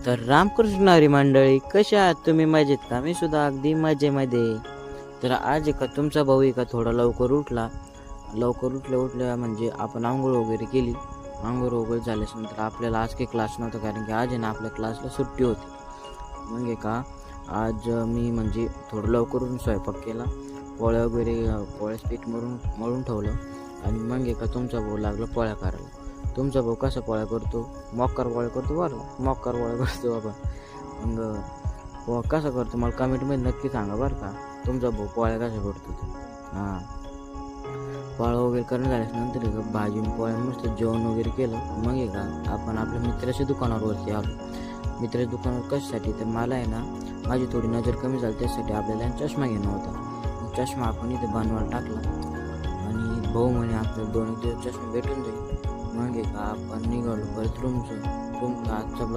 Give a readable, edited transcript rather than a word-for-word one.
तर रामकृष्ण हरी मंडळी, कशा आहात तुम्ही? मजेत का? मी सुद्धा अगदी मजेमध्ये. तर आज का तुमचा भाऊ का थोडा लवकर उठला. लवकर उठल्या म्हणजे आपण आंघोळ वगैरे केली. आंघोळ वगैरे झाल्यानंतर आपल्याला आज काही क्लास नव्हता, कारण की आज आहे ना आपल्या क्लासला सुट्टी होती. मग का आज मी म्हणजे थोडं लवकर उठून स्वयंपाक केला. पोळ्या वगैरे पोळ्याचं पीठ मळून ठेवलं. आणि मग का तुमचा भाऊ लागला पोळ्या करायला. तुमचा भाऊ कसा पोळ्या करतो? मक्कार पोळ्या करतो बरं. मक्कार पोळ्या करतो बाबा. मग कसा करतो मला कमेंटमध्ये नक्की सांगा बरं का. तुमचा भाऊ पोळ्या कशा करतो ते. हां, पोळ्या वगैरे करून झाल्यानंतर भाजी पोळ्या मस्त जेवण वगैरे केलं. मग का आपण आपल्या मित्राच्या दुकानावरती आलो. मित्राच्या दुकानावर कशासाठी? तर मला आहे ना माझी थोडी नजर कमी झाली, त्यासाठी आपल्याला चष्मा घेणं होता. चष्मा आपण इथे बनवायला टाकला आणि भाऊ म्हणे आपल्याला 2 दिवस चष्मा भेटून जाईल. मग का आपण निघालो परत रूमचा आजचा